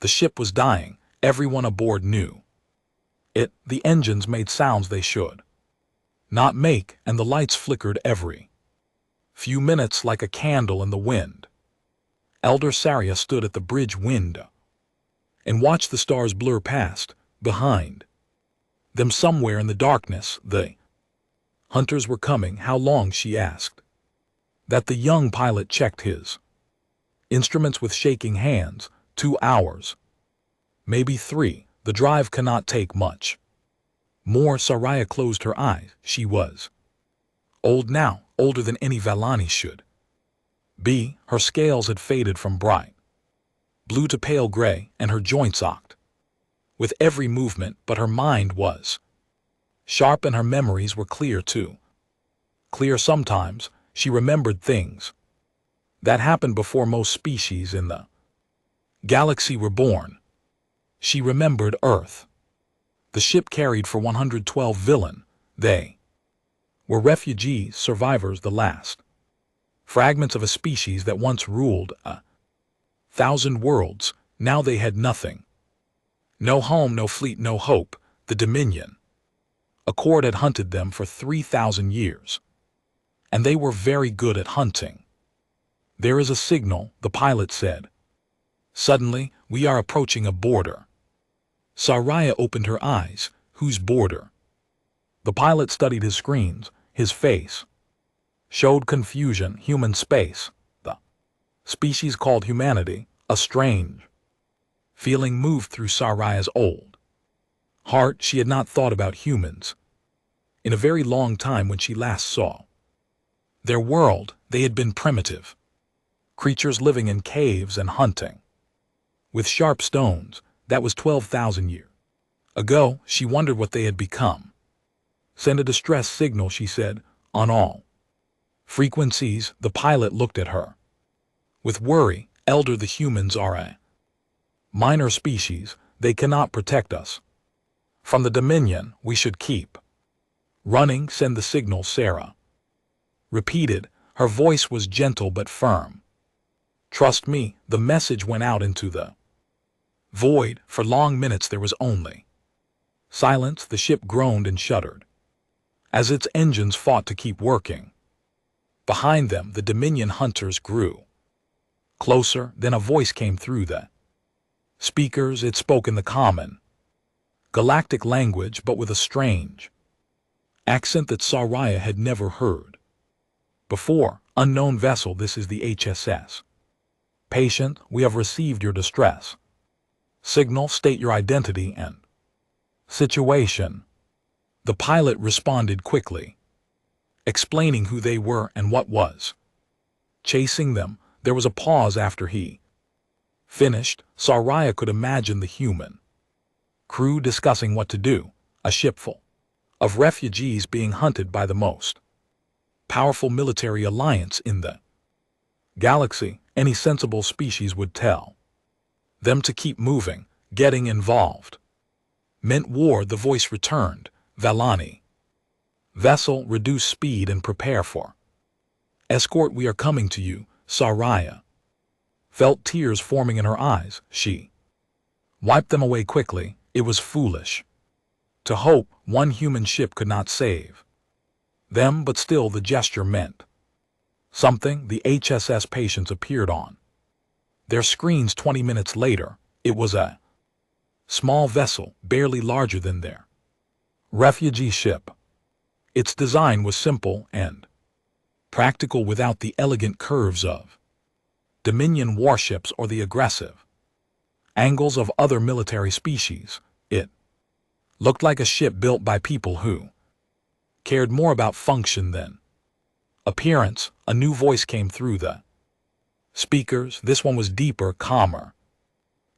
The ship was dying, everyone aboard knew. The engines made sounds they should not make, and the lights flickered every few minutes like a candle in the wind. Elder Saria stood at the bridge window and watched the stars blur past. Behind them somewhere in the darkness, the hunters were coming. How long, she asked. That the young pilot checked his instruments with shaking hands. 2 hours. Maybe 3. The drive cannot take much more. Saria closed her eyes. She was old now, older than any Valani should be. Her scales had faded from bright blue to pale gray, and her joints ached with every movement, but her mind was sharp and her memories were clear too. Clear sometimes. She remembered things that happened before most species in the galaxy were born. She remembered Earth. The ship carried for 112 villain. They were refugees, survivors, the last fragments of a species that once ruled 1,000 worlds. Now they had nothing. No home, no fleet, no hope. The Dominion Accord had hunted them for 3,000 years. And they were very good at hunting. There is a signal, the pilot said. Suddenly, we are approaching a border. Saria opened her eyes. Whose border? The pilot studied his screens. His face showed confusion. Human space. The species called humanity. A strange feeling moved through Saria's old heart. She had not thought about humans in a very long time. When she last saw their world, they had been primitive creatures living in caves and hunting with sharp stones. That was 12,000 years ago. She wondered what they had become. Send a distress signal, she said, on all frequencies. The pilot looked at her with worry. Elder, the humans are a minor species. They cannot protect us from the Dominion. We should keep running. Send the signal, Sarah repeated. Her voice was gentle but firm. Trust me. The message went out into the void. For long minutes there was only silence. The ship groaned and shuddered as its engines fought to keep working. Behind them, the Dominion hunters grew closer. Then a voice came through the speakers. It spoke in the common galactic language, but with a strange accent that Saria had never heard before. Unknown vessel, this is the HSS Patient. We have received your distress signal. State your identity and situation. The pilot responded quickly, explaining who they were and what was chasing them. There was a pause after he finished. Saria could imagine the human crew discussing what to do. A ship full of refugees being hunted by the most powerful military alliance in the galaxy. Any sensible species would tell them to keep moving. Getting involved meant war. The voice returned. Valani vessel, reduce speed and prepare for escort. We are coming to you. Saria felt tears forming in her eyes. She wiped them away quickly. It was foolish to hope. One human ship could not save them, but still the gesture meant something. The HSS Patience appeared on their screens 20 minutes later. It was a small vessel, barely larger than their refugee ship. Its design was simple and practical, without the elegant curves of Dominion warships or the aggressive angles of other military species. It looked like a ship built by people who cared more about function than appearance. A new voice came through the speakers. This one was deeper, calmer,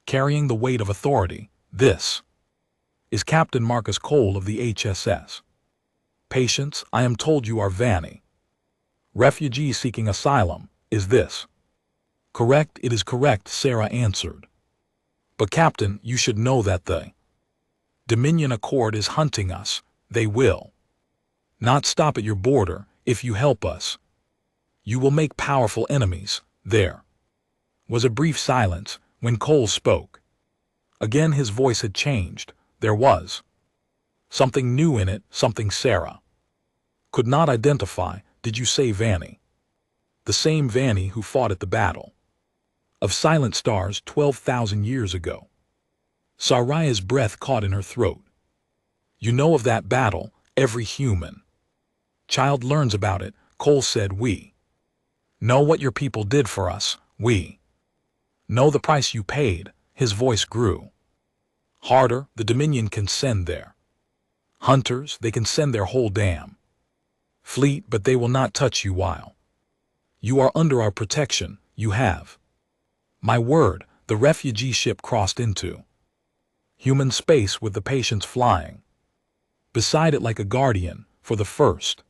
carrying the weight of authority. This is Captain Marcus Cole of the HSS Patience. I am told you are Vanny refugees seeking asylum. Is this correct? It is correct, Sarah answered. But Captain, you should know that the Dominion Accord is hunting us. They will not stop at your border. If you help us, you will make powerful enemies. There was a brief silence. When Cole spoke, Again his voice had changed. There was something new in it, something Sarah could not identify. Did you say Vanny? The same Vanny who fought at the battle of Silent Stars 12,000 years ago. Saraya's breath caught in her throat. You know of that battle, every human child learns about it, Cole said. We know what your people did for us, we know the price you paid. His voice grew harder. The Dominion can send their hunters, they can send their whole damn fleet, but they will not touch you while you are under our protection. You have my word. The refugee ship crossed into human space with the patients flying beside it like a guardian. For the first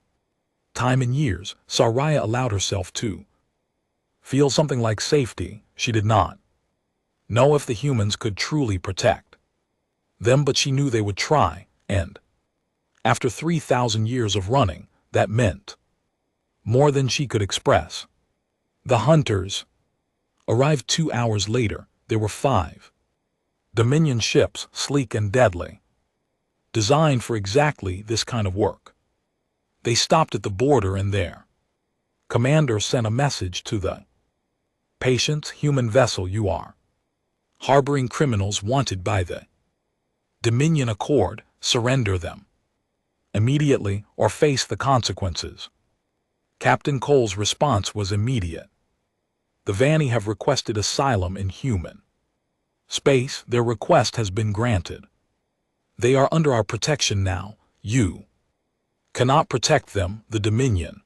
time in years, Saraya allowed herself to feel something like safety. She did not know if the humans could truly protect them, but she knew they would try, and after 3,000 years of running, that meant more than she could express. The hunters arrived 2 hours later. There were 5 Dominion ships, sleek and deadly, designed for exactly this kind of work. They stopped at the border, and their commander sent a message to the patients. Human vessel, you are harboring criminals wanted by the Dominion Accord. Surrender them immediately or face the consequences. Captain Cole's response was immediate. The Vanny have requested asylum in human space. Their request has been granted. They are under our protection now. You cannot protect them, the Dominion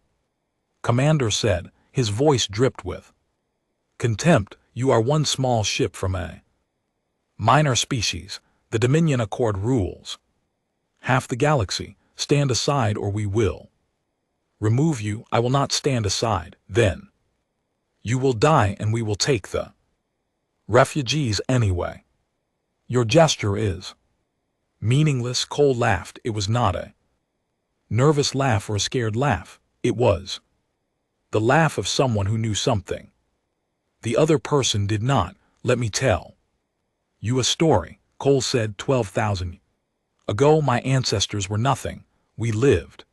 commander said. His voice dripped with contempt. You are one small ship from a minor species. The Dominion Accord rules half the galaxy. Stand aside or we will remove you. I will not stand aside. Then you will die and we will take the refugees anyway. Your gesture is meaningless. Cole laughed. It was not a nervous laugh or a scared laugh. It was the laugh of someone who knew something the other person did not. Let me tell you a story, Cole said. 12,000 ago my ancestors were nothing. We lived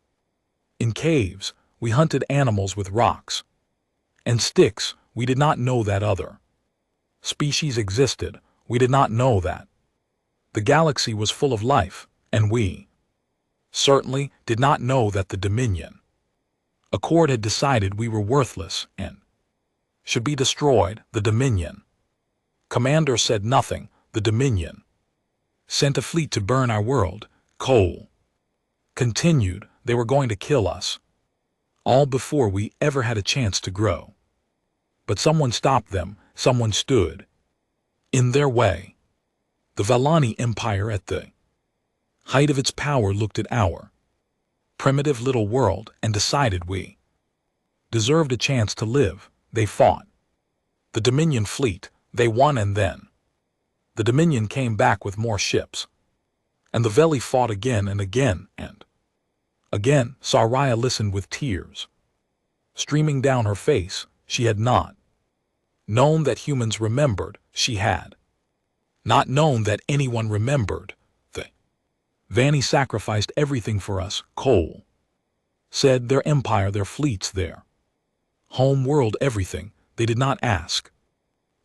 in caves. We hunted animals with rocks and sticks. We did not know that other species existed. We did not know that the galaxy was full of life, and we certainly did not know that the Dominion Accord had decided we were worthless and should be destroyed. The Dominion commander said nothing. The Dominion sent a fleet to burn our world, Cole continued. They were going to kill us all before we ever had a chance to grow. But someone stopped them. Someone stood in their way. The Valani Empire, at the height of its power, looked at our primitive little world and decided we deserved a chance to live. They fought the Dominion fleet. They won, and then the Dominion came back with more ships. And the Veli fought again and again and again. Saraya listened with tears streaming down her face. She had not known that humans remembered. She had not known that anyone remembered. The Vanny sacrificed everything for us, Cole said. Their empire, their fleets, their home world, everything. They did not ask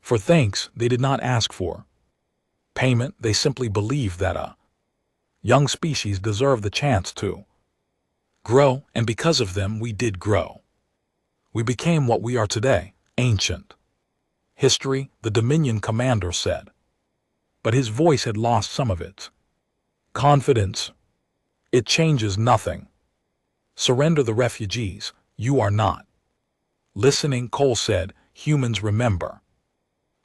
for thanks. They did not ask for payment. They simply believed that a young species deserved the chance to grow, and because of them we did grow. We became what we are today, ancient history, the Dominion commander said. But his voice had lost some of its confidence. It changes nothing. Surrender the refugees. You are not listening, Cole said. Humans remember.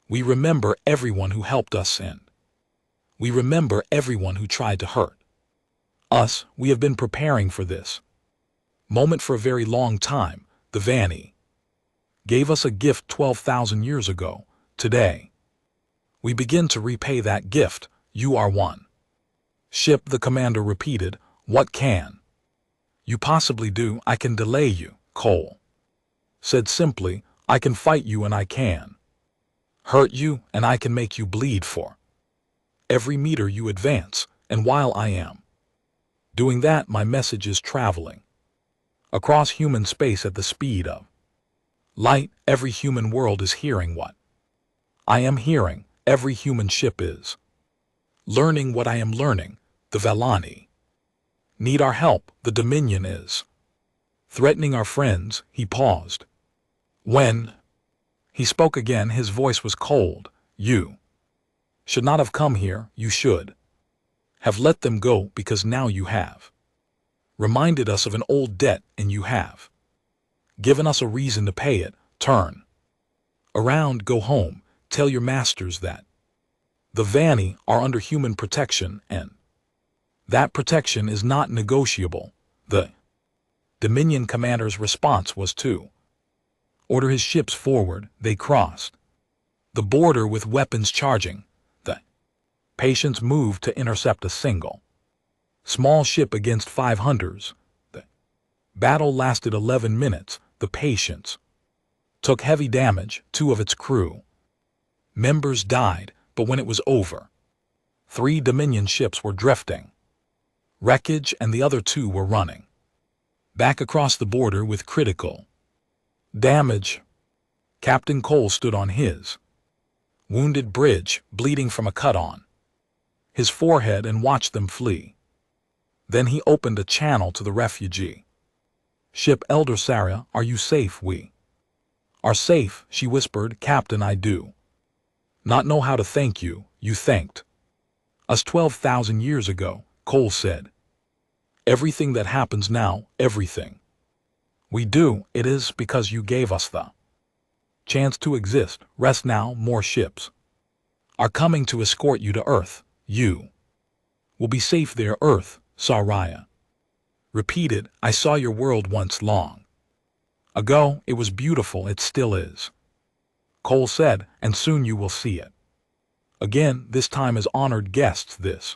We remember everyone who helped us, and we remember everyone who tried to hurt us. We have been preparing for this moment for a very long time. The Vanny gave us a gift 12,000 years ago. Today, we begin to repay that gift. You are one ship, the commander repeated. What can you possibly do? I can delay you, Cole said simply. I can fight you and I can hurt you and I can make you bleed for every meter you advance, and while I am doing that, my message is traveling across human space at the speed of light. Every human world is hearing what I am hearing. Every human ship is learning what I am learning. The Valani need our help. The Dominion is threatening our friends. He paused. When he spoke again, his voice was cold. You should not have come here. You should have let them go, because now you have reminded us of an old debt, and you have given us a reason to pay it. Turn around, go home, tell your masters that the Vani are under human protection, and that protection is not negotiable. The Dominion commander's response was to order his ships forward. They crossed the border with weapons charging. The Patience moved to intercept a single small ship against 5 hunters. The battle lasted 11 minutes. The Patience took heavy damage. 2 of its crew members died, but when it was over, 3 Dominion ships were drifting wreckage, and the other 2 were running back across the border with critical damage. Captain Cole stood on his wounded bridge, bleeding from a cut on his forehead, and watched them flee. Then he opened a channel to the refugee ship. Elder Sarah, are you safe? We are safe, she whispered. Captain, I do not know how to thank you. You thanked us 12,000 years ago, Cole said. Everything that happens now, everything we do, it is because you gave us the chance to exist. Rest now. More ships are coming to escort you to Earth. You will be safe there. Earth, Saraya repeated. I saw your world once long ago. It was beautiful. It still is, Cole said, and soon you will see it again, this time as honored guests, this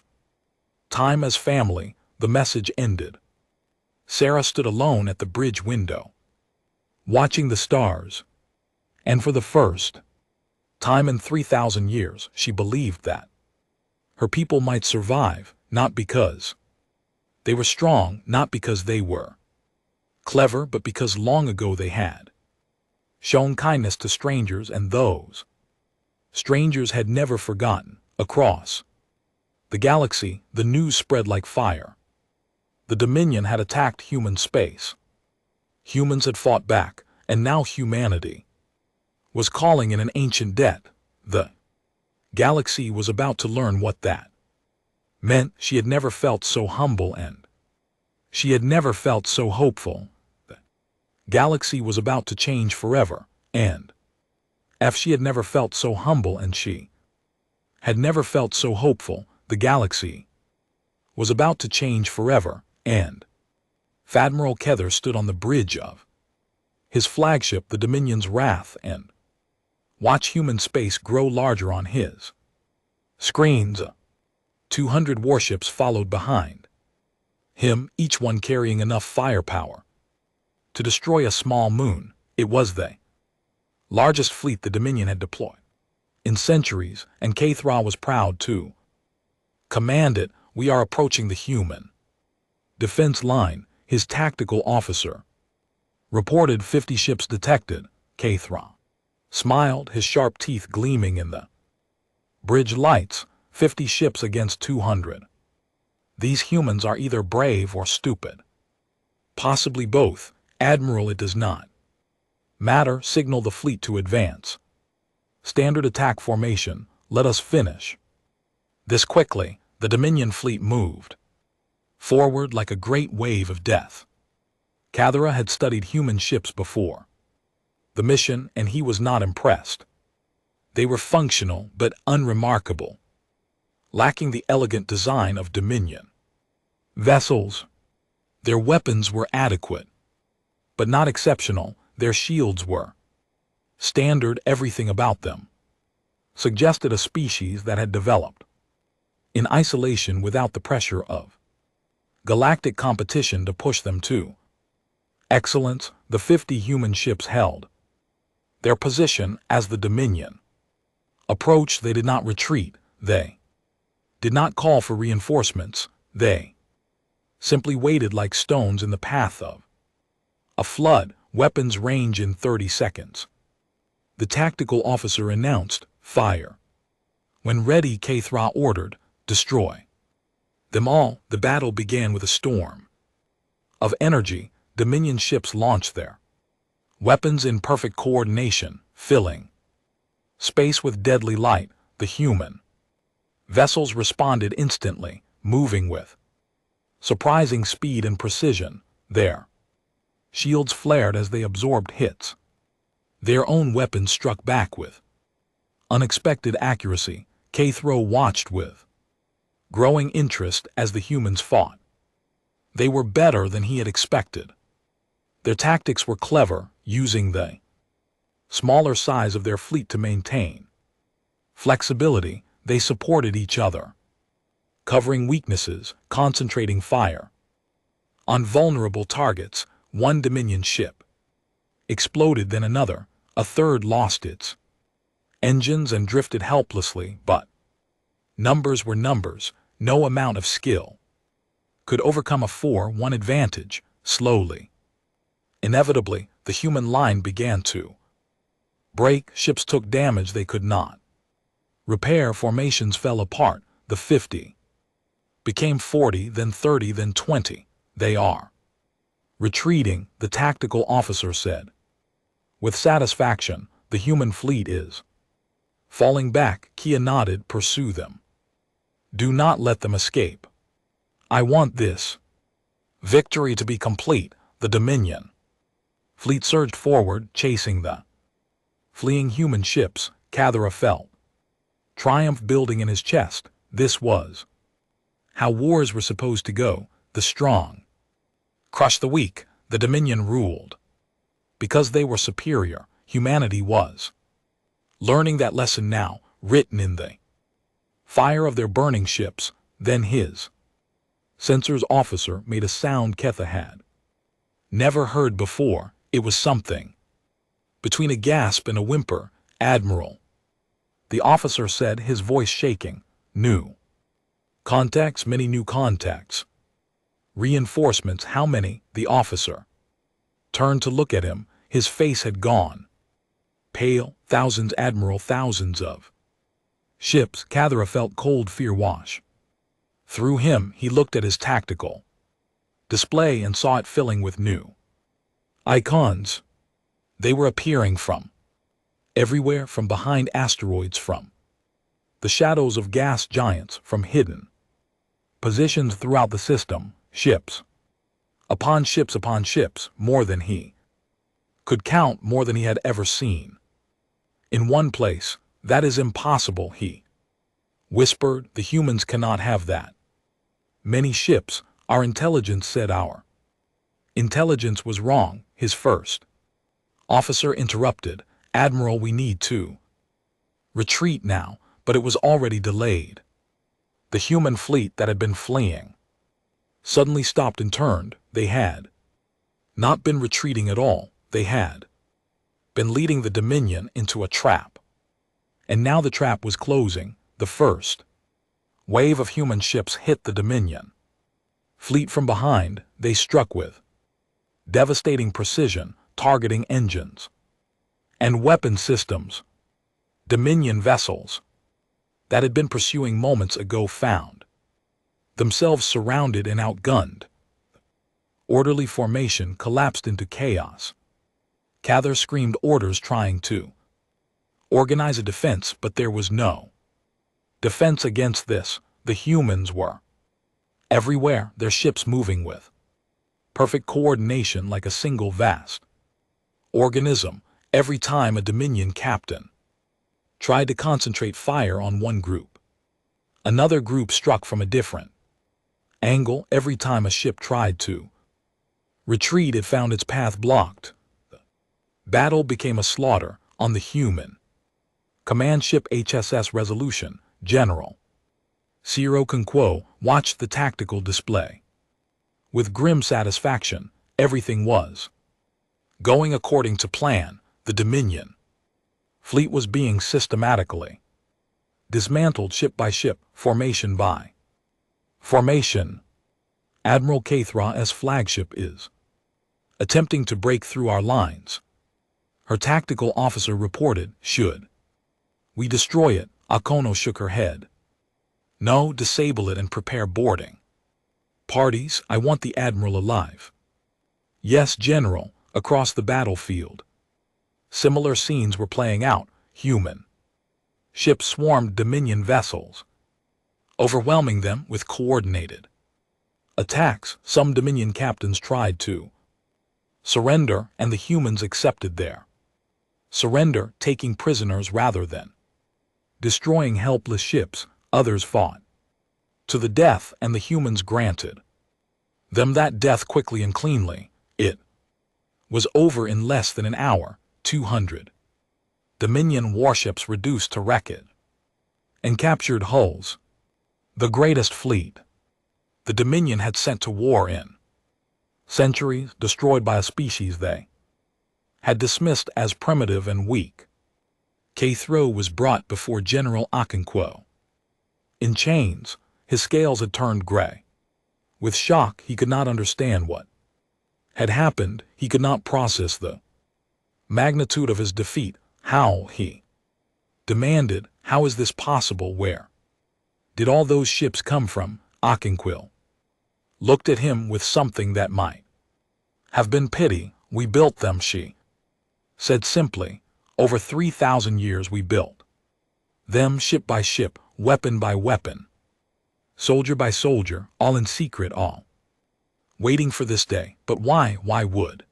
time as family. The message ended. Sarah stood alone at the bridge window, watching the stars, and for the first time in 3,000 years, she believed that her people might survive, not because they were strong, not because they were clever, but because long ago they had shown kindness to strangers, and those strangers had never forgotten. Across the galaxy, the news spread like fire. The Dominion had attacked human space. Humans had fought back, and now humanity was calling in an ancient debt. The galaxy was about to learn what that meant. She had never felt so humble, and she had never felt so hopeful. The galaxy was about to change forever, and she had never felt so humble, and she had never felt so hopeful. The galaxy was about to change forever, and Admiral Kether stood on the bridge of his flagship, the Dominion's Wrath, and watched human space grow larger on his screens. 200 warships followed behind him, each one carrying enough firepower to destroy a small moon. It was the largest fleet the Dominion had deployed in centuries, and Kathra was proud to command it. We are approaching the human defense line, his tactical officer reported. 50 ships detected. Kathra smiled, his sharp teeth gleaming in the bridge lights. 50 ships against 200. These humans are either brave or stupid. Possibly both. Admiral, it does not matter. Signal the fleet to advance. Standard attack formation. Let us finish this quickly. The Dominion fleet moved forward like a great wave of death. Kathra had studied human ships before the mission, and he was not impressed. They were functional but unremarkable, lacking the elegant design of Dominion vessels. Their weapons were adequate, but not exceptional. Their shields were standard. Everything about them suggested a species that had developed in isolation without the pressure of galactic competition to push them to excellence. The 50 human ships held their position as the Dominion approached. They did not retreat. They did not call for reinforcements. They simply waited like stones in the path of a flood. Weapons range in 30 seconds. The tactical officer announced, "Fire." When ready, Kthra ordered, "Destroy them all." The battle began with a storm of energy. Dominion ships launched their weapons in perfect coordination, filling space with deadly light. The human vessels responded instantly, moving with surprising speed and precision. Their shields flared as they absorbed hits. Their own weapons struck back with unexpected accuracy. Kthra watched with growing interest as the humans fought. They were better than he had expected. Their tactics were clever, using the smaller size of their fleet to maintain flexibility. They supported each other, covering weaknesses, concentrating fire on vulnerable targets. One Dominion ship exploded, then another. A third lost its engines and drifted helplessly, but numbers were numbers. No amount of skill could overcome a 4-1 advantage. Slowly, inevitably, the human line began to break. Ships took damage they could not repair. Formations fell apart. The 50 became 40, then 30, then 20. "They are retreating," the tactical officer said with satisfaction. "The human fleet is falling back." Kia nodded. "Pursue them. Do not let them escape. I want this victory to be complete." The Dominion fleet surged forward, chasing the fleeing human ships. Kthra felt triumph building in his chest. This was how wars were supposed to go. The strong crushed the weak. The Dominion ruled because they were superior. Humanity was learning that lesson now, written in the fire of their burning ships. Then his sensors officer made a sound Kethra had never heard before. It was something between a gasp and a whimper. "Admiral," the officer said, his voice shaking. "New contacts, many new contacts." "Reinforcements, how many?" The officer turned to look at him. His face had gone pale. "Thousands, Admiral, thousands of ships." Kthra felt cold fear wash through him. He looked at his tactical display and saw it filling with new icons. They were appearing from everywhere, from behind asteroids, from the shadows of gas giants, from hidden positions throughout the system. Ships upon ships upon ships, more than he could count, more than he had ever seen. In one place. "That is impossible," he whispered. "The humans cannot have that many ships." "Our intelligence said our intelligence was wrong," his first officer interrupted. "Admiral, we need to retreat now." But it was already delayed. The human fleet that had been fleeing suddenly stopped and turned. They had not been retreating at all. They had been leading the Dominion into a trap. And now the trap was closing. The first wave of human ships hit the Dominion fleet from behind. They struck with devastating precision, targeting engines and weapon systems. Dominion vessels that had been pursuing moments ago found themselves surrounded and outgunned. Orderly formation collapsed into chaos. Kthra screamed orders, trying to organize a defense, but there was no defense against this. The humans were everywhere, their ships moving with perfect coordination like a single vast organism. Every time a Dominion captain tried to concentrate fire on one group, another group struck from a different angle. Every time a ship tried to retreat, it found its path blocked. The battle became a slaughter. On the human command ship HSS Resolution, General Ciro Conquo watched the tactical display with grim satisfaction. Everything was going according to plan. The Dominion fleet was being systematically dismantled ship by ship, formation by formation. Admiral Cathra's flagship is attempting to break through our lines. Her tactical officer reported, should we destroy it? Akono shook her head. No, disable it and prepare boarding parties. I want the Admiral alive. Yes, General. Across the battlefield, similar scenes were playing out. Human ships swarmed Dominion vessels, overwhelming them with coordinated attacks. Some Dominion captains tried to surrender, and the humans accepted their surrender, taking prisoners rather than destroying helpless ships. Others fought to the death, and the humans granted them that death quickly and cleanly. It was over in less than an hour. 200 Dominion warships reduced to wreckage and captured hulls. The greatest fleet the Dominion had sent to war in centuries, destroyed by a species they had dismissed as primitive and weak. Cathro was brought before General Okonkwo in chains. His scales had turned gray. With shock, he could not understand what had happened. He could not process the magnitude of his defeat. How, he demanded, how is this possible? Where did all those ships come from? Okonkwo looked at him with something that might have been pity. We built them, she said simply. Over 3,000 years we built them, ship by ship, weapon by weapon, soldier by soldier, all in secret, all waiting for this day. But why would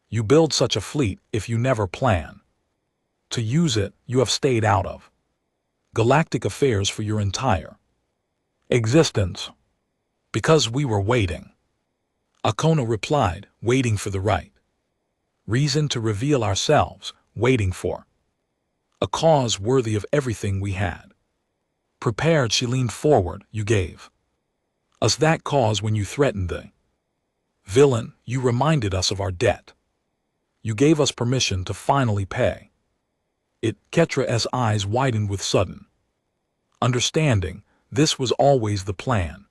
you build such a fleet if you never plan to use it? You have stayed out of galactic affairs for your entire existence. Because we were waiting, Akono replied, waiting for the right reason to reveal ourselves, waiting for a cause worthy of everything we had prepared. She leaned forward. You gave us that cause when you threatened the villain. You reminded us of our debt. You gave us permission to finally pay it. Ketra's eyes widened with sudden understanding. This was always the plan.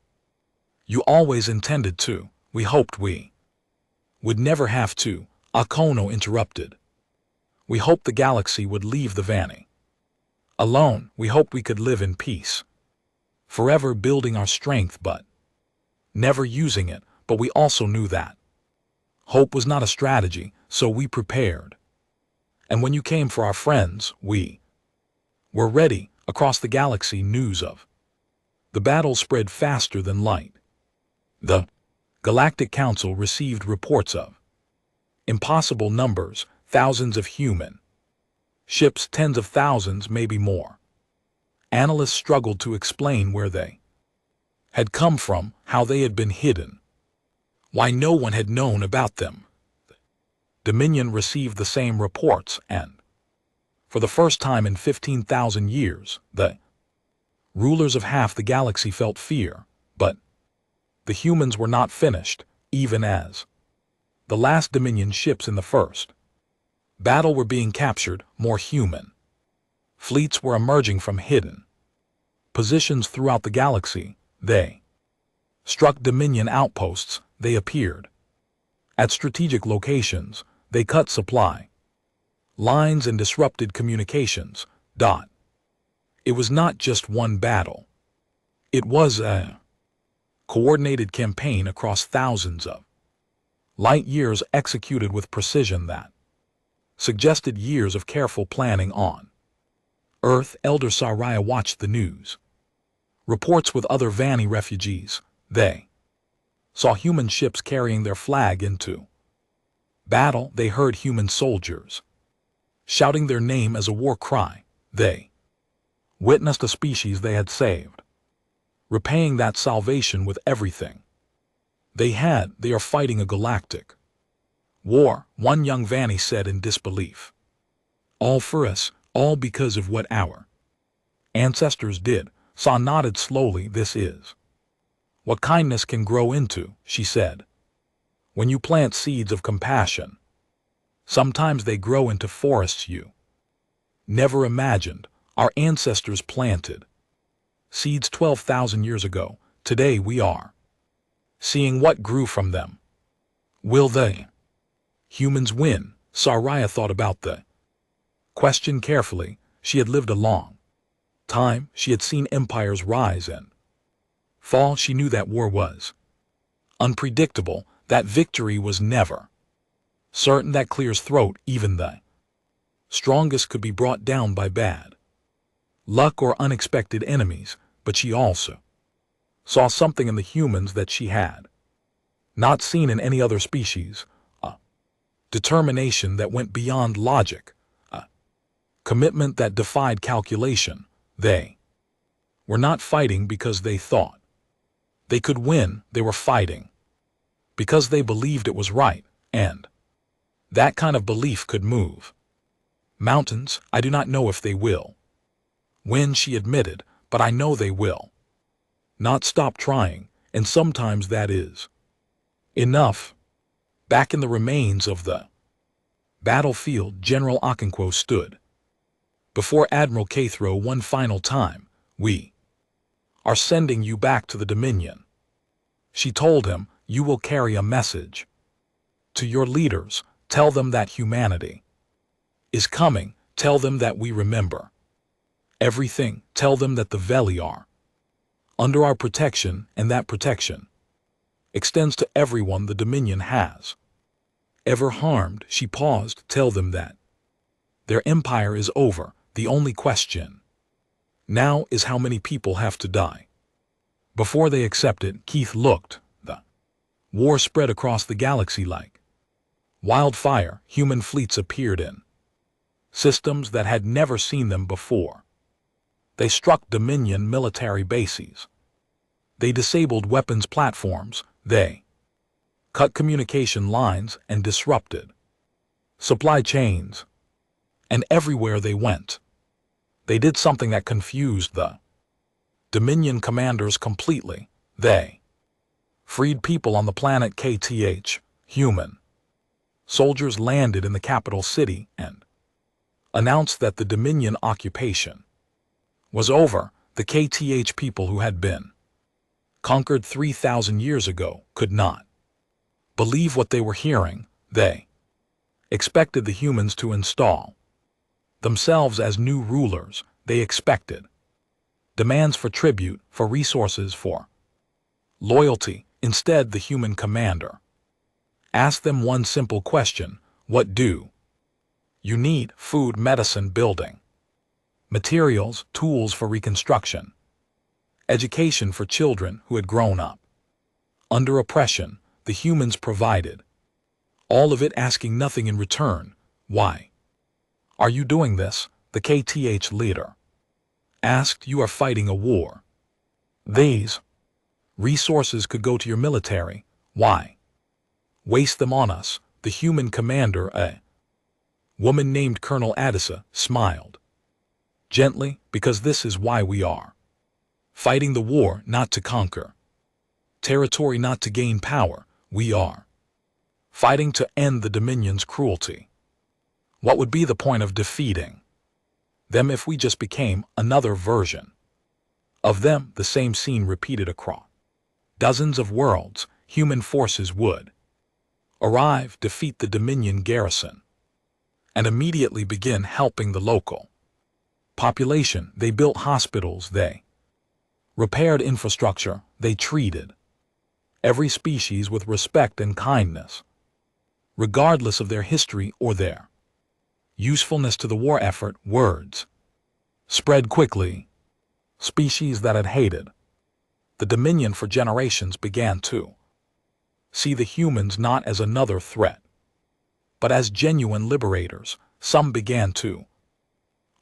You always intended to. We hoped we would never have to. Akono interrupted. We hoped the galaxy would leave the Vanny alone. We hoped we could live in peace forever, building our strength but never using it. But we also knew that hope was not a strategy, so we prepared. And when you came for our friends, we were ready. Across the galaxy, news of the battle spread faster than light. The Galactic Council received reports of impossible numbers, thousands of human ships, tens of thousands, maybe more. Analysts struggled to explain where they had come from, how they had been hidden, why no one had known about them. Dominion received the same reports, and for the first time in 15,000 years, the rulers of half the galaxy felt fear. But the humans were not finished, even as the last Dominion ships in the first battle were being captured. More human fleets were emerging from hidden positions throughout the galaxy. They struck Dominion outposts. They appeared at strategic locations. They cut supply lines and disrupted communications. It was not just one battle. It was a coordinated campaign across thousands of light years, executed with precision that suggested years of careful planning on Earth. Elder Saria watched the news reports with other Vanny refugees. They saw human ships carrying their flag into battle. They heard human soldiers shouting their name as a war cry. They witnessed a species they had saved, repaying that salvation with everything they had. They are fighting a galactic war, one young Vanny said in disbelief. All for us, all because of what our ancestors did. Sa nodded slowly. This is what kindness can grow into, she said. When you plant seeds of compassion, sometimes they grow into forests you never imagined. Our ancestors planted seeds 12,000 years ago. Today we are seeing what grew from them. Will they humans win? Saraya thought about the question carefully. She had lived a long time. She had seen empires rise and fall. She knew that war was unpredictable, that victory was never certain, that clear's throat, even the strongest, could be brought down by bad luck or unexpected enemies. But she also saw something in the humans that she had not seen in any other species, a determination that went beyond logic, a commitment that defied calculation. They were not fighting because they thought they could win. They were fighting because they believed it was right, and that kind of belief could move mountains. I do not know if they will win, she admitted, but I know they will not stop trying, and sometimes that is enough. Back in the remains of the battlefield, General Okonkwo stood before Admiral Cathro one final time. We are sending you back to the Dominion, she told him. You will carry a message to your leaders. Tell them that humanity is coming. Tell them that we remember everything. Tell them that the Veli are under our protection, and that protection extends to everyone the Dominion has ever harmed. She paused. Tell them that their empire is over. The only question now is how many people have to die before they accept it. Keith looked. The war spread across the galaxy like wildfire. Human fleets appeared in systems that had never seen them before. They struck Dominion military bases. They disabled weapons platforms. They cut communication lines and disrupted supply chains. And everywhere they went, they did something that confused the Dominion commanders completely. They freed people on the planet KTH. Human soldiers landed in the capital city and announced that the Dominion occupation was over. The KTH people who had been conquered 3,000 years ago could not believe what they were hearing. They expected the humans to install themselves as new rulers. They expected demands for tribute, for resources, for loyalty. Instead, the human commander asked them one simple question: what do you need? Food, medicine, building materials, tools for reconstruction, education for children who had grown up under oppression. The humans provided all of it, asking nothing in return. Why are you doing this? The KTH leader asked. You are fighting a war. These resources could go to your military. Why waste them on us? The human commander, a woman named Colonel Adisa, smiled gently. Because this is why we are fighting the war, not to conquer territory, not to gain power. We are fighting to end the Dominion's cruelty. What would be the point of defeating them if we just became another version of them? The same scene repeated across dozens of worlds. Human forces would arrive, defeat the Dominion garrison, and immediately begin helping the local population. They built hospitals. They repaired infrastructure. They treated every species with respect and kindness, regardless of their history or their usefulness to the war effort. Words spread quickly. Species that had hated the Dominion for generations began to see the humans not as another threat, but as genuine liberators. Some began to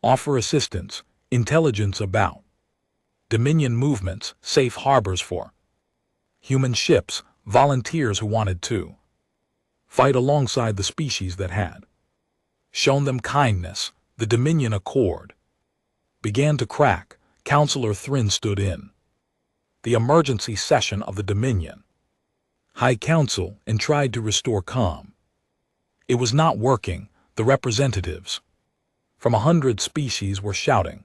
offer assistance, intelligence about Dominion movements, safe harbors for human ships, volunteers who wanted to fight alongside the species that had shown them kindness. The Dominion Accord began to crack. Counselor Thrin stood in the emergency session of the Dominion High Council and tried to restore calm. It was not working. The representatives from 100 species were shouting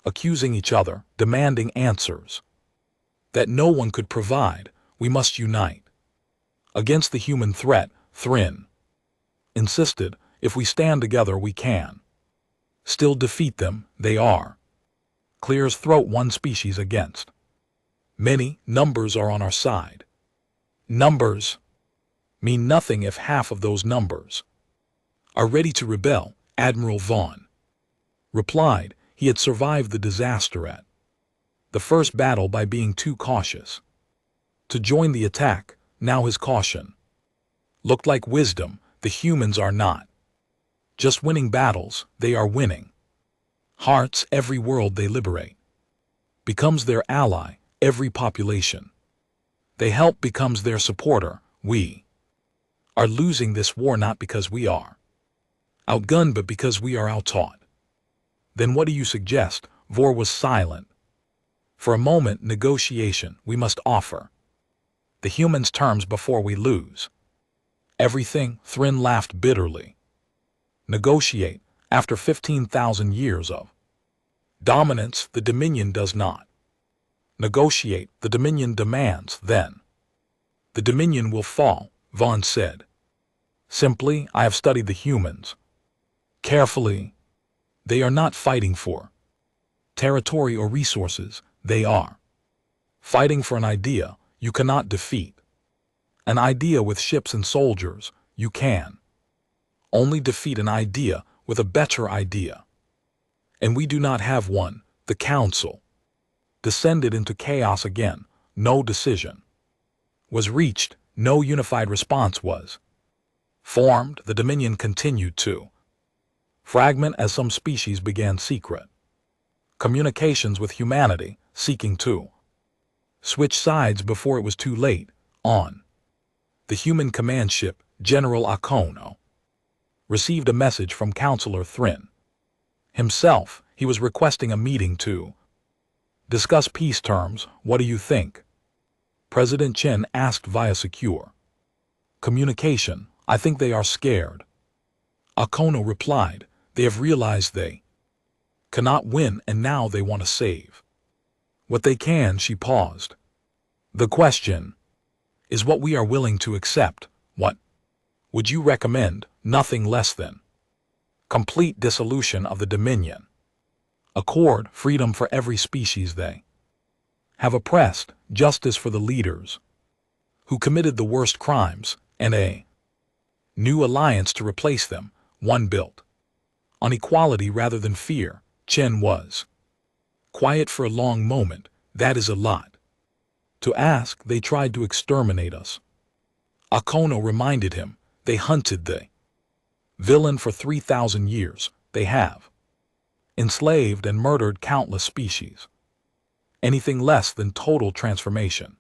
accusing each other, demanding answers that no one could provide. We must unite against the human threat, Thrin insisted. If we stand together, we can still defeat them. They are clears throat. One species against many. Numbers are on our side. Numbers mean nothing if half of those numbers are ready to rebel, Admiral Vaughn replied. He had survived the disaster at the first battle by being too cautious to join the attack. Now his caution looked like wisdom. The humans are not just winning battles, they are winning hearts. Every world they liberate becomes their ally. Every population they help becomes their supporter. We are losing this war not because we are outgunned, but because we are outtaught. Then what do you suggest? Vor was silent. For a moment. Negotiation. We must offer the humans terms before we lose everything. Thrin laughed bitterly. Negotiate? After 15,000 years of dominance, the Dominion does not negotiate. The Dominion demands. Then the Dominion will fall, Vaughn said. Simply, I have studied the humans carefully. They are not fighting for territory or resources. They are fighting for an idea. You cannot defeat an idea with ships and soldiers. You can only defeat an idea with a better idea. And we do not have one. The council descended into chaos again. No decision was reached. No unified response was formed. The Dominion continued to fragment as some species began secret communications with humanity, seeking to switch sides before it was too late. On the human command ship, General Akono received a message from Counselor Thrin himself. He was requesting a meeting to discuss peace terms. What do you think? President Chen asked via secure communication. I think they are scared. Akono replied. They have realized they cannot win, and now they want to save what they can. She paused. The question is what we are willing to accept. What would you recommend? Nothing less than complete dissolution of the Dominion. Accord freedom for every species they have oppressed, justice for the leaders who committed the worst crimes, and a new alliance to replace them, one built on equality rather than fear. Chen was quiet for a long moment. That is a lot to ask. They tried to exterminate us. Akono reminded him. They hunted the villain for 3,000 years. They have enslaved and murdered countless species. Anything less than total transformation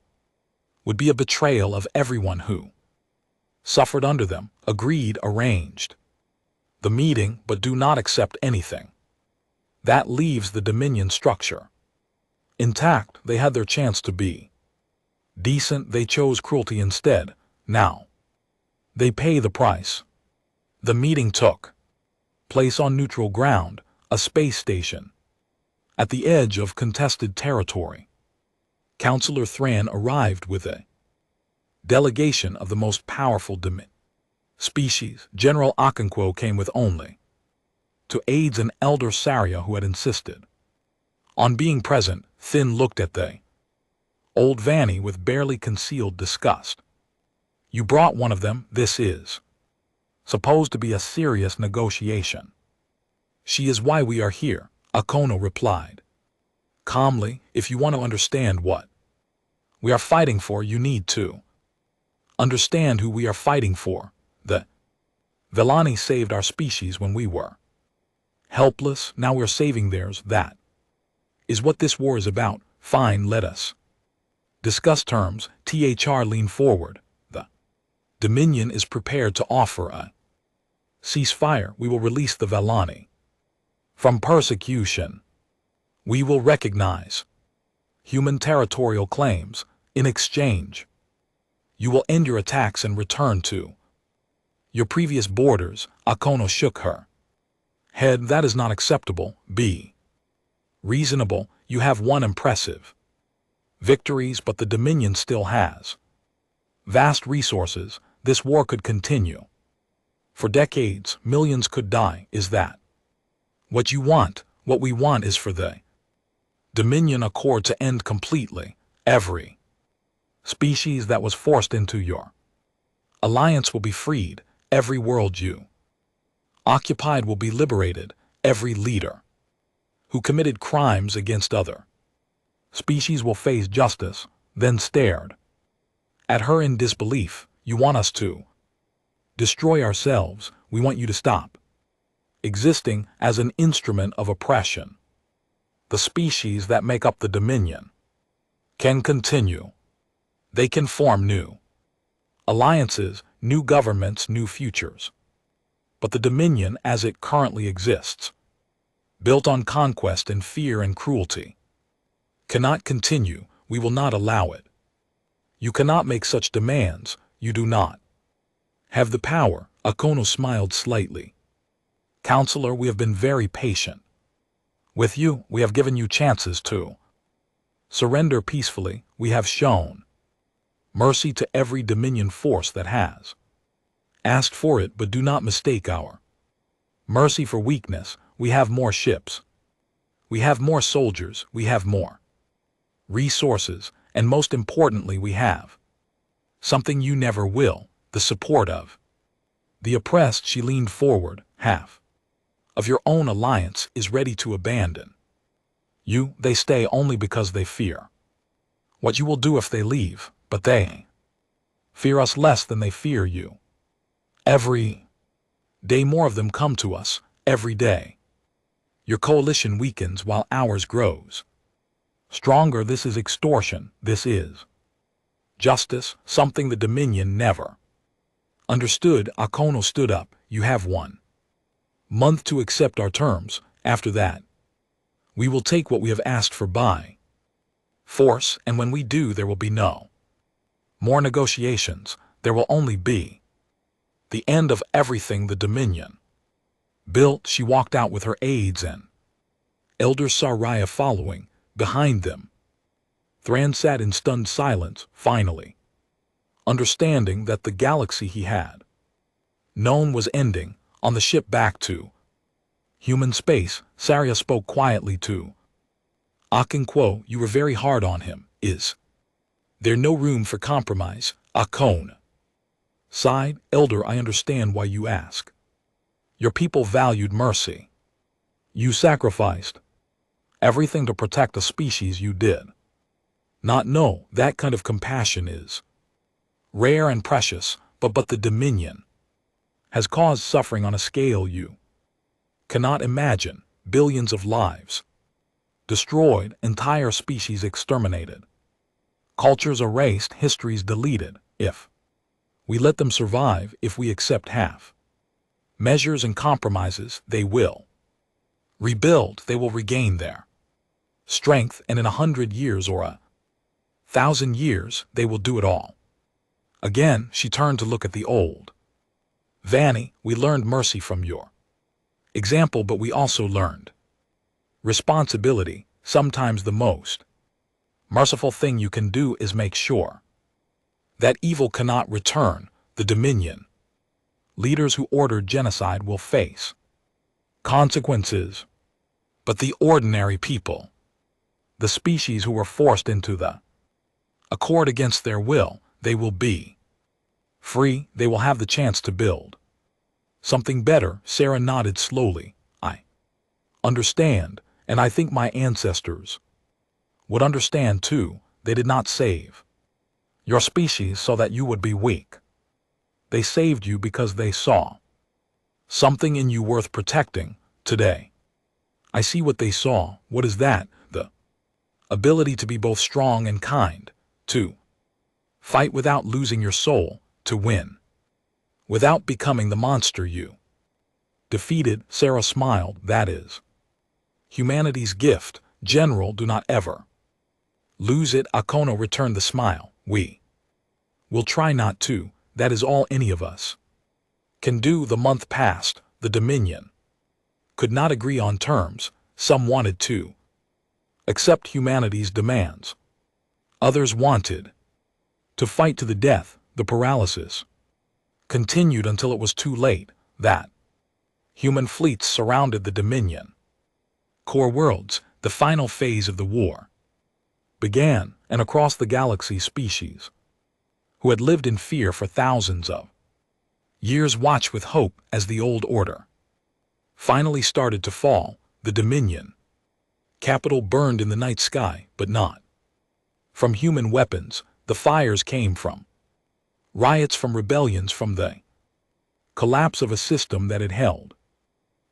would be a betrayal of everyone who suffered under them. Agreed. Arranged the meeting, but do not accept anything that leaves the Dominion structure intact. They had their chance to be decent. They chose cruelty instead. Now they pay the price. The meeting took place on neutral ground, a space station at the edge of contested territory. Counselor Thran arrived with a delegation of the most powerful species. General Okonkwo came with only to aids an elder Saria who had insisted on being present. Thin looked at the old Vanny with barely concealed disgust. You brought one of them. This is supposed to be a serious negotiation. She is why we are here, Akono replied calmly. If you want to understand what we are fighting for, you need to understand who we are fighting for. The Vellani saved our species when we were helpless. Now we're saving theirs. That is what this war is about. Fine, let us discuss terms. THR leaned forward. The Dominion is prepared to offer a ceasefire. We will release the Vellani from persecution. We will recognize human territorial claims. In exchange, you will end your attacks and return to your previous borders. Akono shook her head. That is not acceptable. Reasonable, you have won impressive victories, but the Dominion still has vast resources. This war could continue for decades. Millions could die. Is that what you want? What we want is for the Dominion Accord to end completely. Every species that was forced into your alliance will be freed. Every world you occupied will be liberated. Every leader who committed crimes against other species will face justice. Then stared at her in disbelief. You want us to destroy ourselves. We want you to stop existing as an instrument of oppression. The species that make up the Dominion can continue. They can form new alliances, new governments, new futures. But the Dominion as it currently exists, built on conquest and fear and cruelty, cannot continue. We will not allow it. You cannot make such demands. You do not have the power. Akono smiled slightly. Counselor, we have been very patient with you. We have given you chances to surrender peacefully. We have shown mercy to every Dominion force that has asked for it, but do not mistake our mercy for weakness. We have more ships. We have more soldiers. We have more resources. And most importantly, we have something you never will, the support of the oppressed. She leaned forward. Half of your own alliance is ready to abandon you. They stay only because they fear what you will do if they leave, but they fear us less than they fear you. Every day more of them come to us. Every day your coalition weakens while ours grows stronger. This is extortion. This is justice, something the Dominion never understood. Akono stood up. You have 1 month to accept our terms. After that, we will take what we have asked for by force, and when we do, there will be no more negotiations. There will only be the end of everything the Dominion built. She walked out with her aides and Elder Saraya following behind them. Thran sat in stunned silence, finally understanding that the galaxy he had known was ending. On the ship back to human space, Saria spoke quietly to Akinquo. You were very hard on him. Is there no room for compromise? Akon sighed. Elder, I understand why you ask. Your people valued mercy. You sacrificed everything to protect a species you did not know. That kind of compassion is rare and precious, but the Dominion has caused suffering on a scale you cannot imagine. Billions of lives destroyed, entire species exterminated, cultures erased, histories deleted. If we let them survive, if we accept half measures and compromises, they will rebuild. They will regain their strength, and in 100 years or 1,000 years, they will do it all again. She turned to look at the old Vanny. We learned mercy from your example, but we also learned responsibility. Sometimes the most merciful thing you can do is make sure that evil cannot return. The Dominion leaders who ordered genocide will face consequences, but the ordinary people, the species who were forced into the accord against their will, they will be free. They will have the chance to build something better. Sarah nodded slowly. I understand, and I think my ancestors would understand too. They did not save your species so that you would be weak. They saved you because they saw something in you worth protecting. Today, I see what they saw. What is that? The ability to be both strong and kind, to fight without losing your soul, to win without becoming the monster you defeated. Sarah smiled. That is humanity's gift. General, do not ever lose it. Akono returned the smile. We will try not to. That is all any of us can do. The month passed. The Dominion could not agree on terms. Some wanted to accept humanity's demands. Others wanted to fight to the death. The paralysis continued until it was too late. That human fleets surrounded the Dominion. Core worlds, the final phase of the war, began, and across the galaxy species, who had lived in fear for thousands of years, watched with hope as the old order finally started to fall. The Dominion capital burned in the night sky, but not from human weapons. The fires came from riots, from rebellions, from the collapse of a system that had held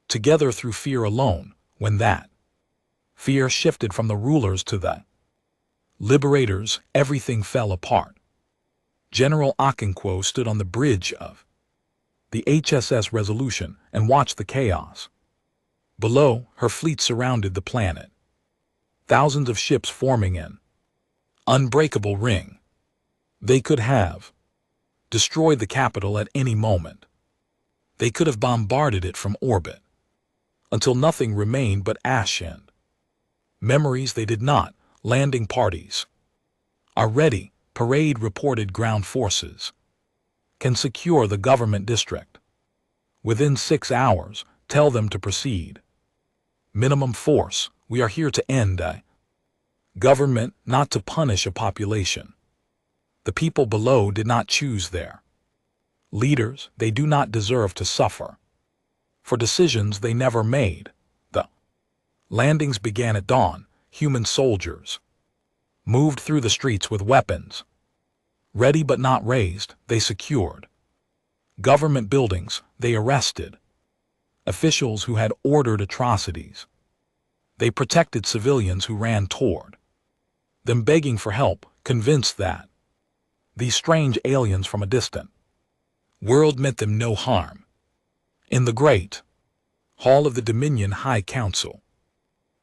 together through fear alone. When that fear shifted from the rulers to the liberators, everything fell apart. General Okonkwo stood on the bridge of the HSS Resolution and watched the chaos below. Her fleet surrounded the planet, thousands of ships forming an unbreakable ring. They could have destroyed the capital at any moment. They could have bombarded it from orbit until nothing remained but ash and memories. They did not. Landing parties are ready. Parade reported. Ground forces can secure the government district within 6 hours. Tell them to proceed. Minimum force. We are here to end a government, not to punish a population. The people below did not choose their leaders. They do not deserve to suffer for decisions they never made. The landings began at dawn. Human soldiers moved through the streets with weapons ready but not raised. They secured government buildings. They arrested officials who had ordered atrocities. They protected civilians who ran toward them begging for help, convinced that these strange aliens from a distant world meant them no harm. In the great hall of the Dominion High Council,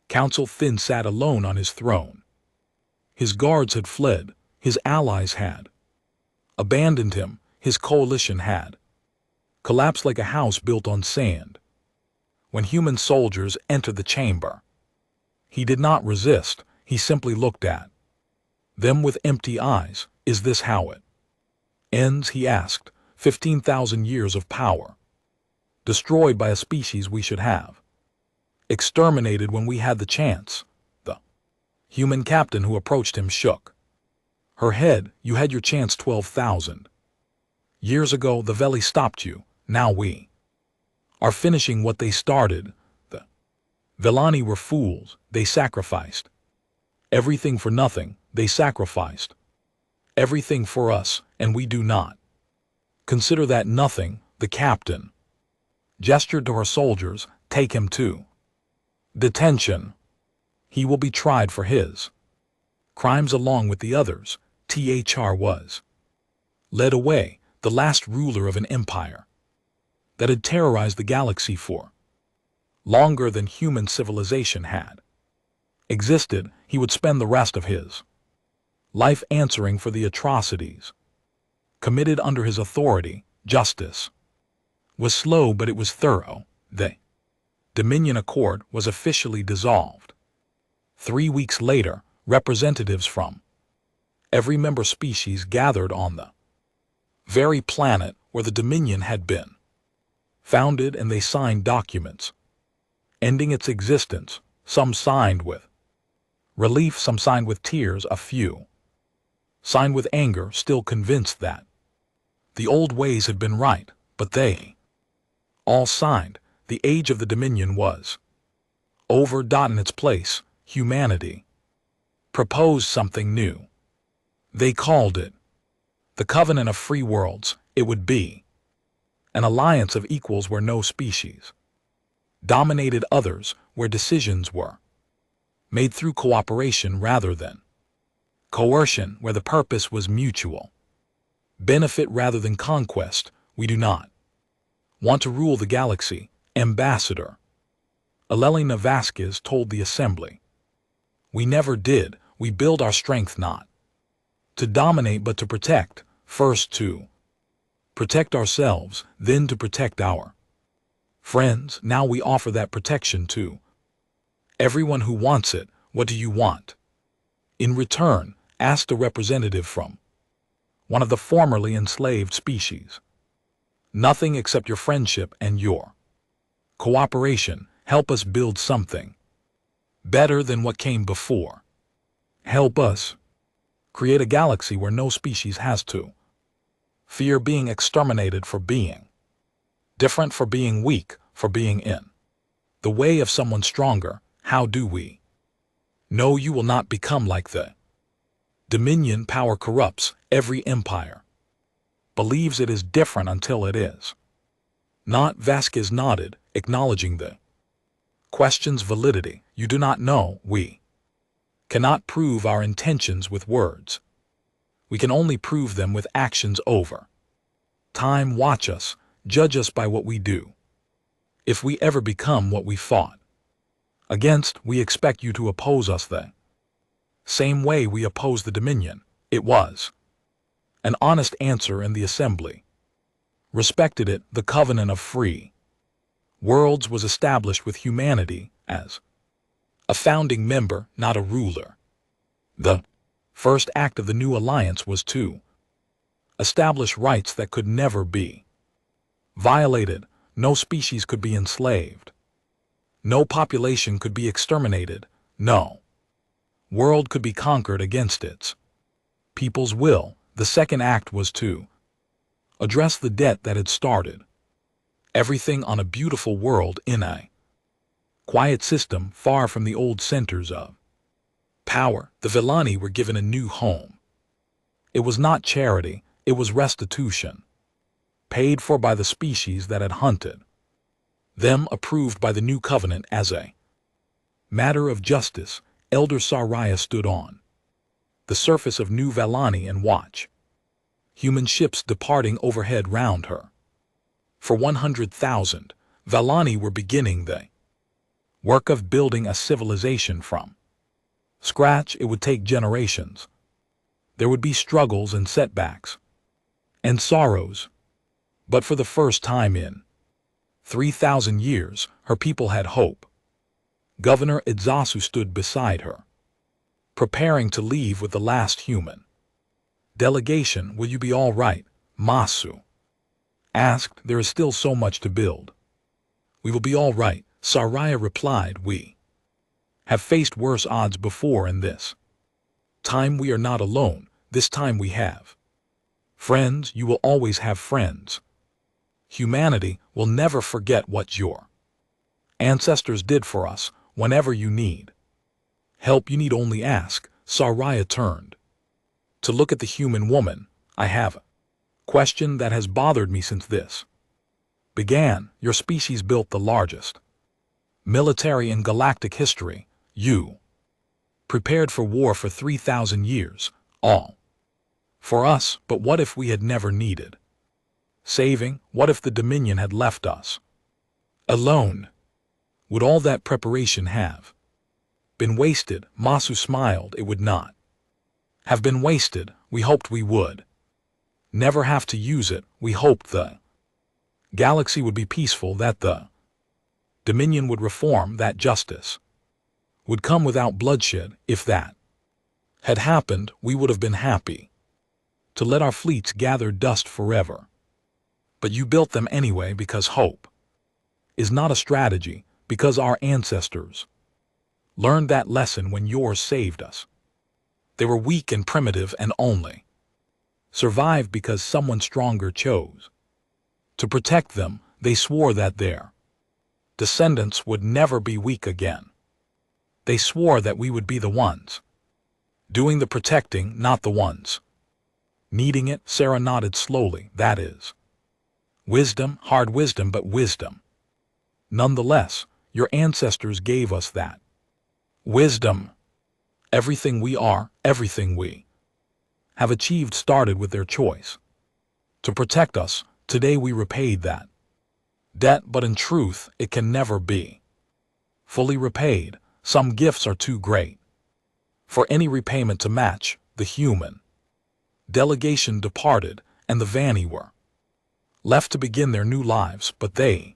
Council Thin sat alone on his throne. His guards had fled. His allies had abandoned him. His coalition had collapsed like a house built on sand. When human soldiers entered the chamber, he did not resist. He simply looked at them with empty eyes. Is this how it ends? He asked. 15,000 years of power, destroyed by a species we should have exterminated when we had the chance. The human captain who approached him shook her head. You had your chance 12,000 years ago. The Veli stopped you. Now we are finishing what they started. The Velani were fools. They sacrificed everything for nothing. They sacrificed everything for us, and we do not consider that nothing. The captain gestured to her soldiers. Take him to detention. He will be tried for his crimes along with the others. THR was led away, the last ruler of an empire that had terrorized the galaxy for longer than human civilization had existed. He would spend the rest of his life answering for the atrocities committed under his authority. Justice was slow, but it was thorough. The Dominion Accord was officially dissolved. 3 weeks later, representatives from every member species gathered on the very planet where the Dominion had been founded, and they signed documents ending its existence. Some signed with relief, some signed with tears, a few signed with anger, still convinced that the old ways had been right, but they all signed. The age of the Dominion was over. In its place, humanity proposed something new. They called it the Covenant of Free Worlds. It would be an alliance of equals where no species dominated others, where decisions were made through cooperation rather than coercion, where the purpose was mutual benefit rather than conquest. We do not want to rule the galaxy, Ambassador Alelina Vasquez told the assembly. We never did. We build our strength not to dominate but to protect, first to protect ourselves, then to protect our friends. Now we offer that protection to everyone who wants it. What do you want? In return, asked a representative from one of the formerly enslaved species. Nothing except your friendship and your cooperation. Help us build something better than what came before. Help us create a galaxy where no species has to fear being exterminated for being different, for being weak, for being in the way of someone stronger. How do we know you will not become like the Dominion? Power corrupts. Every empire believes it is different until it is not. Vasquez nodded, acknowledging the question's validity. You do not know. We cannot prove our intentions with words. We can only prove them with actions over time. Watch us, judge us by what we do. If we ever become what we fought against, we expect you to oppose us the same way we oppose the Dominion. It was an honest answer, and the Assembly respected it. The Covenant of Free Worlds was established with humanity as a founding member, not a ruler. The first act of the new alliance was to establish rights that could never be violated. No species could be enslaved. No population could be exterminated. No world could be conquered against its people's will. The second act was to address the debt that had started everything on a beautiful world in a quiet system far from the old centers of power. The Villani were given a new home. It was not charity, it was restitution, paid for by the species that had hunted them, approved by the new covenant as a matter of justice. Elder Saraya stood on the surface of New Vallani and watched human ships departing overhead round her. For 100,000, Vallani were beginning the work of building a civilization from scratch. It would take generations. There would be struggles and setbacks and sorrows. But for the first time in 3,000 years, her people had hope. Governor Idzasu stood beside her, preparing to leave with the last human delegation. Will you be all right? Masu asked. There is still so much to build. We will be all right, Saraya replied. We have faced worse odds before, and this time we are not alone. This time we have friends. You will always have friends. Humanity will never forget what your ancestors did for us. Whenever you need help, you need only ask. Saraya turned to look at the human woman. I have a question that has bothered me since this began. Your species built the largest military in galactic history. You prepared for war for 3,000 years, all for us. But what if we had never needed saving? What if the Dominion had left us alone? Would all that preparation have been wasted? Masu smiled. It would not have been wasted. We hoped we would never have to use it. We hoped the galaxy would be peaceful, that the Dominion would reform, that justice would come without bloodshed. If that had happened, we would have been happy to let our fleets gather dust forever. But you built them anyway, because hope is not a strategy, because our ancestors learned that lesson when yours saved us. They were weak and primitive and only survived because someone stronger chose to protect them. They swore that their descendants would never be weak again. They swore that we would be the ones doing the protecting, not the ones needing it. Sarah nodded slowly. That is wisdom, hard wisdom, but wisdom. Nonetheless, your ancestors gave us that wisdom. Everything we are, everything we have achieved started with their choice to protect us. Today we repaid that debt, but in truth, it can never be fully repaid. Some gifts are too great for any repayment to match. The human delegation departed, and the Vanni were left to begin their new lives, but they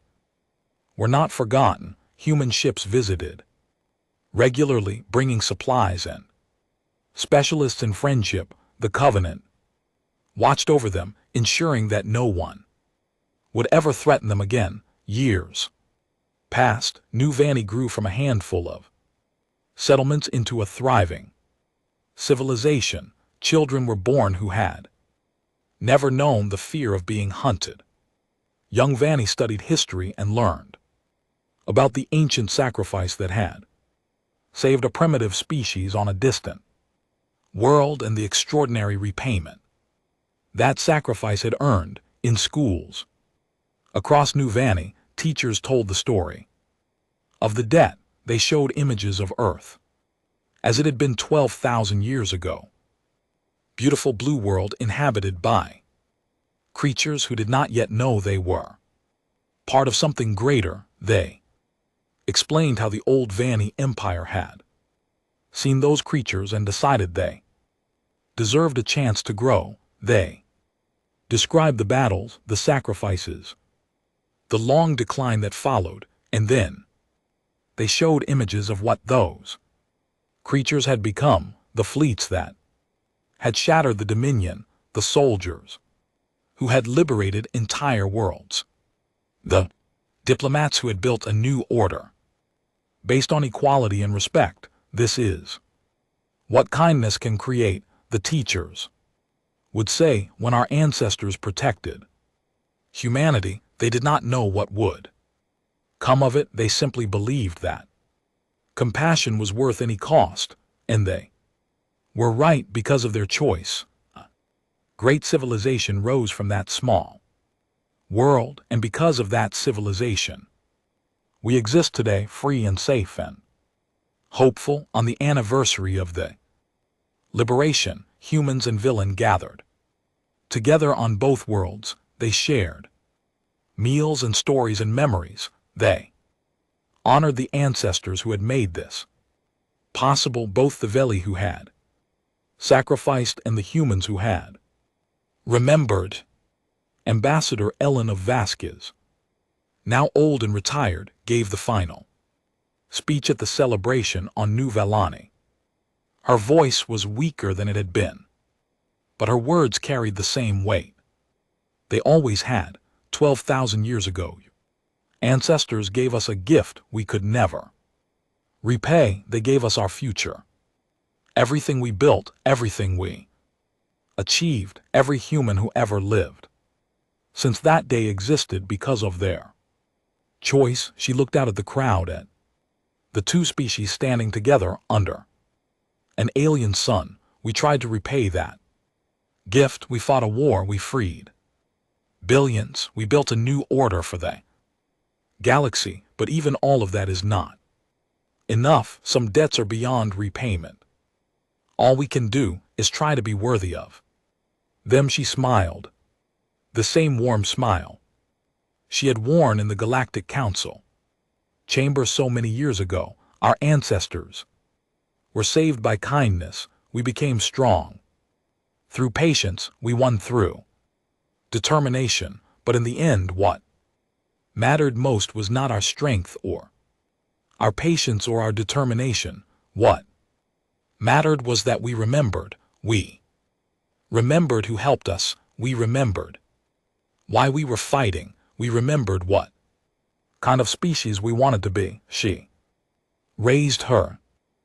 were not forgotten. Human ships visited regularly bringing supplies in. Specialists in friendship, the Covenant, watched over them, ensuring that no one would ever threaten them again. Years passed. New Vanny grew from a handful of settlements into a thriving civilization. Children were born who had never known the fear of being hunted. Young Vanny studied history and learned about the ancient sacrifice that had saved a primitive species on a distant world and the extraordinary repayment that sacrifice had earned. In schools across New Vanny, teachers told the story of the debt. They showed images of Earth as it had been 12,000 years ago. Beautiful blue world inhabited by creatures who did not yet know they were part of something greater. They explained how the old Vanny Empire had seen those creatures and decided they deserved a chance to grow. They described the battles, the sacrifices, the long decline that followed, and then they showed images of what those creatures had become, the fleets that had shattered the dominion, the soldiers who had liberated entire worlds, the diplomats who had built a new order based on equality and respect. This is what kindness can create, the teachers would say. When our ancestors protected humanity, they did not know what would come of it. They simply believed that compassion was worth any cost, and they were right because of their choice. A great civilization rose from that small world, and because of that civilization, we exist today, free and safe and hopeful. On the anniversary of the liberation, humans and villain gathered together on both worlds. They shared meals and stories and memories. They honored the ancestors who had made this possible, both the Veli who had sacrificed and the humans who had remembered. Ambassador Ellen of Vasquez, now old and retired, gave the final speech at the celebration on New Valani. Her voice was weaker than it had been, but her words carried the same weight they always had. 12,000 years ago, ancestors gave us a gift we could never repay. They gave us our future, everything we built, everything we achieved, every human who ever lived since that day existed because of their choice. She looked out at the crowd, at the two species standing together under an alien sun. We tried to repay that gift. We fought a war. We freed billions. We built a new order for the galaxy. But even all of that is not enough. Some debts are beyond repayment. All we can do is try to be worthy of them. She smiled, the same warm smile she had worn in the Galactic Council chamber so many years ago. Our ancestors were saved by kindness. We became strong through patience. We won through determination. But in the end, what mattered most was not our strength or our patience or our determination. What mattered was that we remembered. We remembered who helped us. We remembered why we were fighting. We remembered what kind of species we wanted to be. She raised her